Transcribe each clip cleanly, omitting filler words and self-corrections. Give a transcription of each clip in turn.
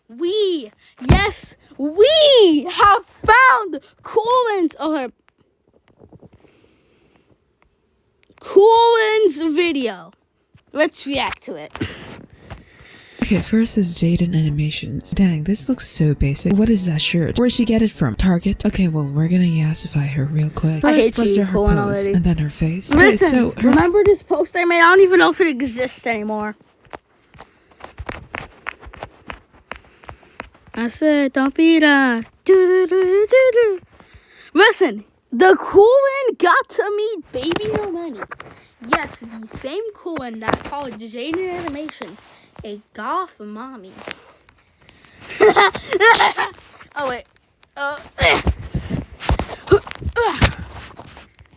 yes, we have found Colin's video. Let's react to it. Okay, first is Jaden Animations. Dang, this looks so basic. What is that shirt? Where'd she get it from? Target? Okay, well, we're gonna yassify her real quick. First, let's do her pose, and then her face. Listen, Okay, so remember this post I made? I don't even know if it exists anymore. I said, don't be that. Listen, the Coolin got to meet Baby No Money. Yes, the same Coolin that called Jaden Animations a goth mommy. Oh, wait.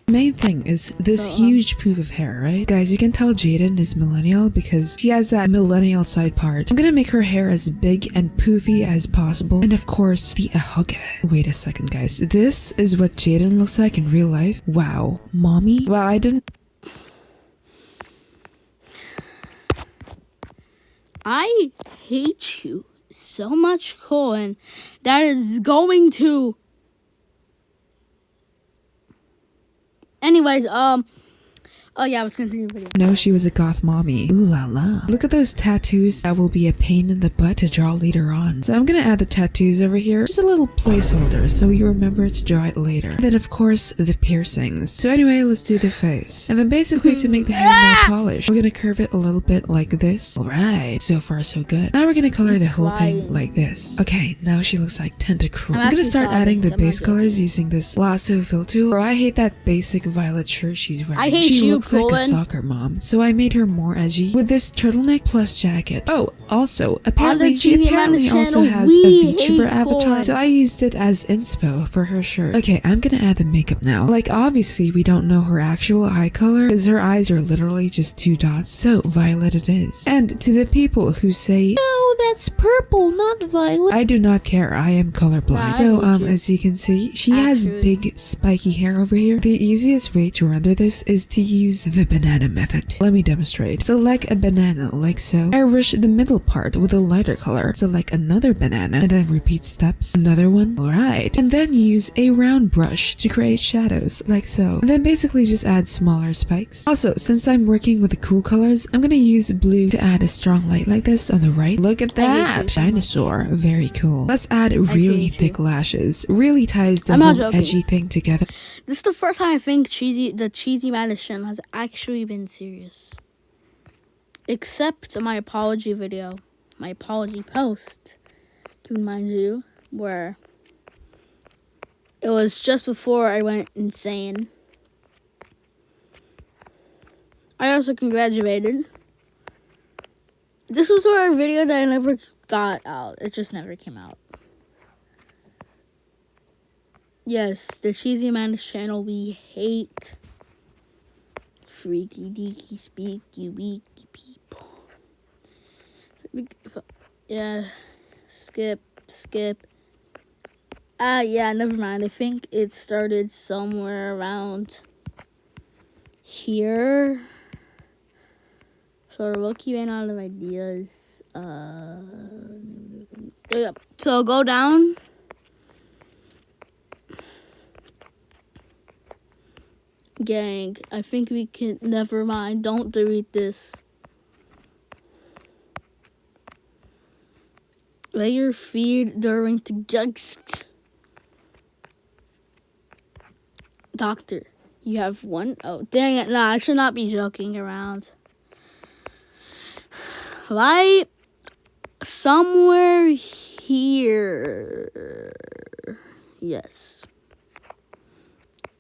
main thing is this huge poof of hair, right? Guys, you can tell Jaden is millennial because she has that millennial side part. I'm gonna make her hair as big and poofy as possible. And of course, the ahoge. Wait a second, guys. This is what Jaden looks like in real life. Wow. Mommy? Wow, I didn't... I hate you so much, Colin, that is going to... Anyways, oh yeah, I was continuing the video. know she was a goth mommy. Ooh la la. Look at those tattoos that will be a pain in the butt to draw later on. So I'm gonna add the tattoos over here. Just a little placeholder so you remember to draw it later. And then of course, the piercings. So anyway, let's do the face. And then basically to make the hair more polished, we're gonna curve it a little bit like this. Alright, so far so good. Now we're gonna color the whole thing like this. Okay, now she looks like Tentacruel. I'm gonna start adding the base colors using this lasso fill tool. Bro, I hate that basic violet shirt she's wearing. I hate she you, looks like a soccer mom, so I made her more edgy with this turtleneck plus jacket. Oh, also, apparently she also has a VTuber avatar, so I used it as inspo for her shirt. Okay, I'm gonna add the makeup now. Like, obviously, we don't know her actual eye color, because her eyes are literally just 2 dots, so violet it is. And to the people who say, "No, that's purple, not violet," I do not care, I am colorblind. So, as you can see, she has big spiky hair over here. The easiest way to render this is to use the banana method. Let me demonstrate. Select a banana like so. Airbrush the middle part with a lighter color. Select another banana and then repeat steps. Another one. Alright. And then use a round brush to create shadows like so. And then basically just add smaller spikes. Also, since I'm working with the cool colors, I'm gonna use blue to add a strong light like this on the right. Look at that! Dinosaur. Very cool. Let's add really thick lashes. Really ties the whole edgy thing together. This is the first time I think the Cheesy Madness channel has actually been serious. Except my apology video. My apology post, to remind you, where it was just before I went insane. I also congratulated. This was a video that I never got out. It just never came out. Yes, the Cheesy Madness channel we hate. Freaky deaky speaky weaky people. Yeah, skip. Yeah, never mind. I think it started somewhere around here. So we'll keep in out of ideas. So go down. Gang, I think we can. Never mind. Don't delete this. Let your feed during the text. Doctor, you have one. Oh, dang it. Nah, I should not be joking around. Right? Somewhere here. Yes.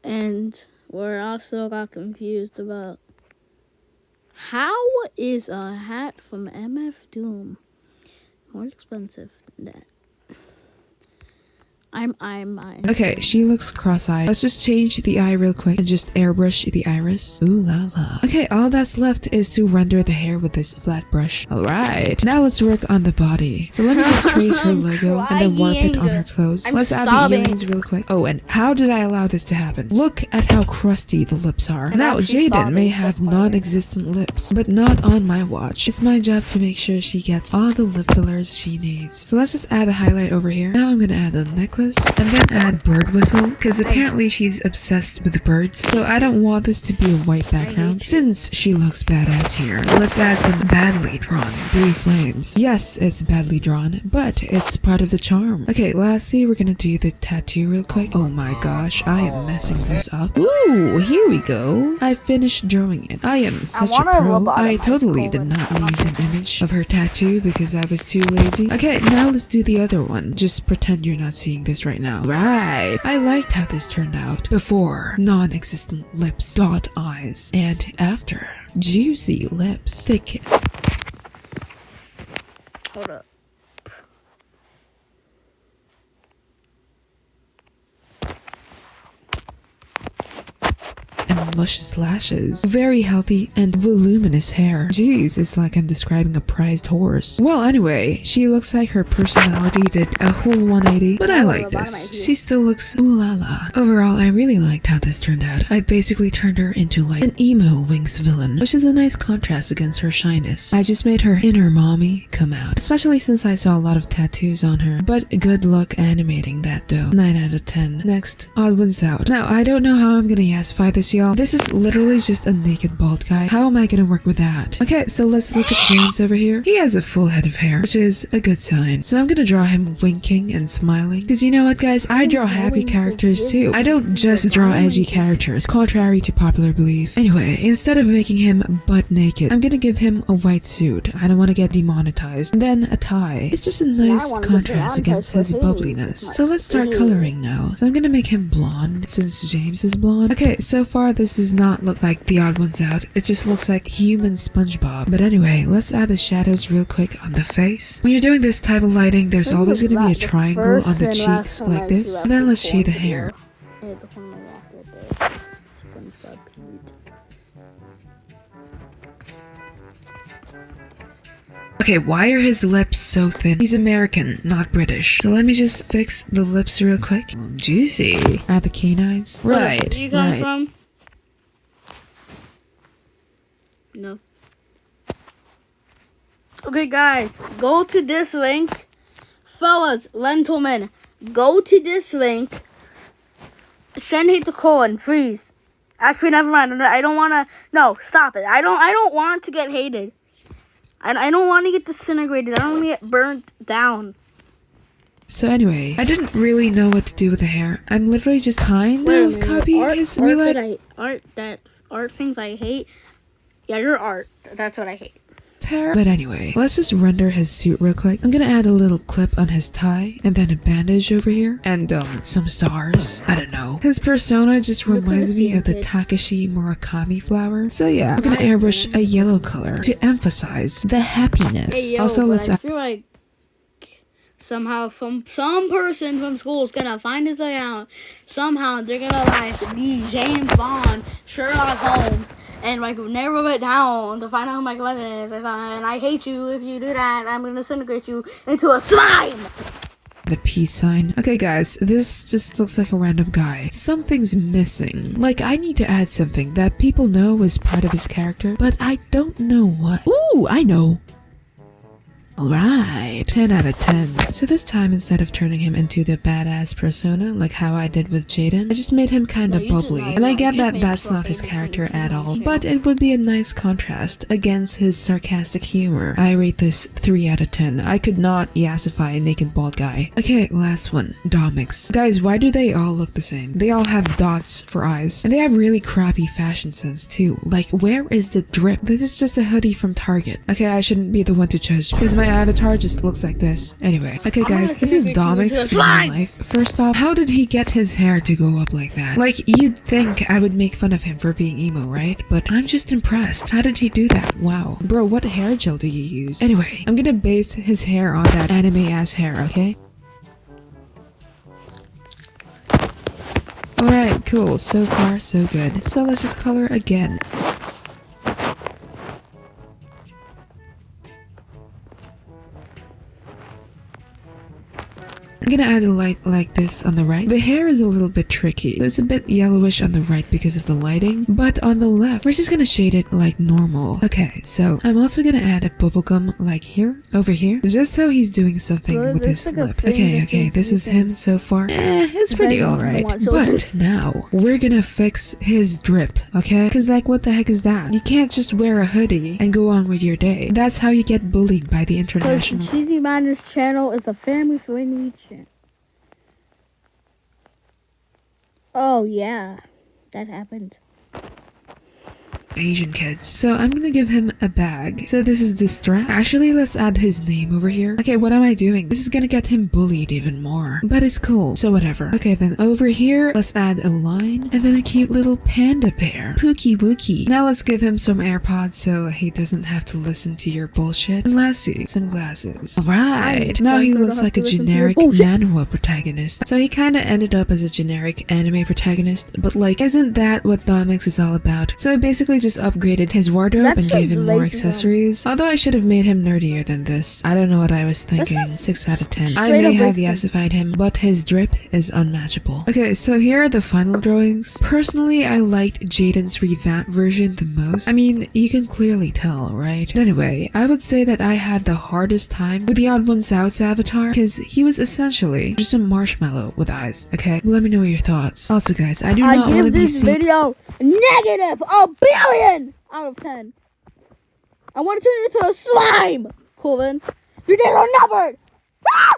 And we're also got confused about how is a hat from MF Doom more expensive than that? I'm. Okay, she looks cross-eyed. Let's just change the eye real quick and just airbrush the iris. Ooh la la. Okay, all that's left is to render the hair with this flat brush. Alright, now let's work on the body. So let me just trace her logo and then warp it on her clothes. Let's add the earrings real quick. Oh, and how did I allow this to happen? Look at how crusty the lips are. Now, Jaden may have non-existent lips, but not on my watch. It's my job to make sure she gets all the lip fillers she needs. So let's just add a highlight over here. Now I'm gonna add a necklace and then add bird whistle because apparently she's obsessed with birds, so I don't want this to be a white background since she looks badass here. Let's add some badly drawn blue flames. Yes, it's badly drawn, but it's part of the charm. Okay, lastly we're gonna do the tattoo real quick. Oh my gosh, I am messing this up. Ooh, here we go. I finished drawing it. I am such a pro. I totally did not use an image of her tattoo because I was too lazy. Okay, now let's do the other one. Just pretend you're not seeing this right now. Right. I liked how this turned out. Before, non-existent lips, dot eyes, and after, juicy lips, thick. Hold up. And luscious lashes, very healthy and voluminous hair. Jeez, it's like I'm describing a prized horse. Well, anyway, she looks like her personality did a whole 180, but I like this. She still looks ooh la la. Overall, I really liked how this turned out. I basically turned her into like an emo Winx villain, which is a nice contrast against her shyness. I just made her inner mommy come out, especially since I saw a lot of tattoos on her, but good luck animating that though. 9 out of 10. Next, odd ones out. Now, I don't know how I'm gonna yassify this, y'all. This is literally just a naked bald guy. How am I gonna work with that? Okay, so let's look at James over here. He has a full head of hair, which is a good sign. So I'm gonna draw him winking and smiling. Because you know what, guys? I draw happy characters too. I don't just draw edgy characters, contrary to popular belief. Anyway, instead of making him butt naked, I'm gonna give him a white suit. I don't want to get demonetized. And then a tie. It's just a nice contrast against his bubbliness. So let's start coloring now. So I'm gonna make him blonde since James is blonde. Okay, so far this does not look like the odd ones out. It just looks like human SpongeBob. But anyway, let's add the shadows real quick on the face. When you're doing this type of lighting, there's always gonna be a triangle on the cheeks like this. And then let's shade the hair. Okay, why are his lips so thin? He's American, not British. So let me just fix the lips real quick. Juicy. Add the canines. Right, Where you come from? No. Okay, guys, go to this link. Fellas, gentlemen, go to this link. Send hate to Colin, please. Actually, never mind. I don't want to. No, stop it. I don't want to get hated. I don't want to get disintegrated. I don't want to get burnt down. So anyway, I didn't really know what to do with the hair. I'm literally just kind of copying his real life. Art things I hate. Yeah, your art. That's what I hate. But anyway, let's just render his suit real quick. I'm gonna add a little clip on his tie and then a bandage over here and some stars. I don't know. His persona just reminds me of the Takashi Murakami flower. So yeah, I'm gonna airbrush a yellow color to emphasize the happiness. Hey, yo, also, let's I feel like somehow some person from school is gonna find his way out. Somehow they're gonna like be James Bond, Sherlock Holmes, and like narrow it down to find out who my cousin is or something. And I hate you if you do that. I'm gonna disintegrate you into a slime. The peace sign. Okay guys, this just looks like a random guy. Something's missing. Like I need to add something that people know is part of his character, but I don't know what. Ooh, I know. Alright, 10 out of 10. So this time, instead of turning him into the badass persona, like how I did with Jaden, I just made him kind of bubbly. And I get that that's not his character at all, but it would be a nice contrast against his sarcastic humor. I rate this 3 out of 10. I could not yassify a naked bald guy. Okay, last one, Domix. Guys, why do they all look the same? They all have dots for eyes, and they have really crappy fashion sense too. Like, where is the drip? This is just a hoodie from Target. Okay, I shouldn't be the one to judge, because my avatar just looks like this. Anyway, okay guys, this is Domix in real life. First off, how did he get his hair to go up like that? Like, you'd think I would make fun of him for being emo, right? But I'm just impressed. How did he do that? Wow. Bro, what hair gel do you use? Anyway, I'm gonna base his hair on that anime ass hair, okay? cool. So far, so good. So let's just color again. I'm gonna add a light like this on the right. The hair is a little bit tricky. It's a bit yellowish on the right because of the lighting, but on the left, we're just gonna shade it like normal. Okay, so I'm also gonna add a bubblegum like here, over here, just so he's doing something with his lip. Okay, this is him so far. It's pretty alright. But now, we're gonna fix his drip, okay? Because like, what the heck is that? You can't just wear a hoodie and go on with your day. That's how you get bullied by the international. Cheesy Manners channel is a family-friendly channel. Oh yeah, that happened. Asian kids. So I'm gonna give him a bag. So this is the strap. Actually, let's add his name over here. Okay, what am I doing? This is gonna get him bullied even more. But it's cool, so whatever. Okay, then over here, let's add a line and then a cute little panda bear. Pookie wookie. Now let's give him some AirPods so he doesn't have to listen to your bullshit. And lastly, some glasses. Alright. Now he looks like a generic manhwa protagonist. So he kinda ended up as a generic anime protagonist, but like, isn't that what Domix is all about? So I basically just upgraded his wardrobe and gave him more accessories. Although I should have made him nerdier than this. I don't know what I was thinking. 6 out of 10. I may have yassified him, but his drip is unmatchable. Okay, so here are the final drawings. Personally, I liked Jaden's revamped version the most. I mean, you can clearly tell, right? But anyway, I would say that I had the hardest time with the Odd Ones Out's avatar because he was essentially just a marshmallow with eyes, okay? Let me know your thoughts. Also guys, I do not want to be this video negative a billion out of 10. I want to turn it into a slime. Cool then. Your days are numbered. Ah!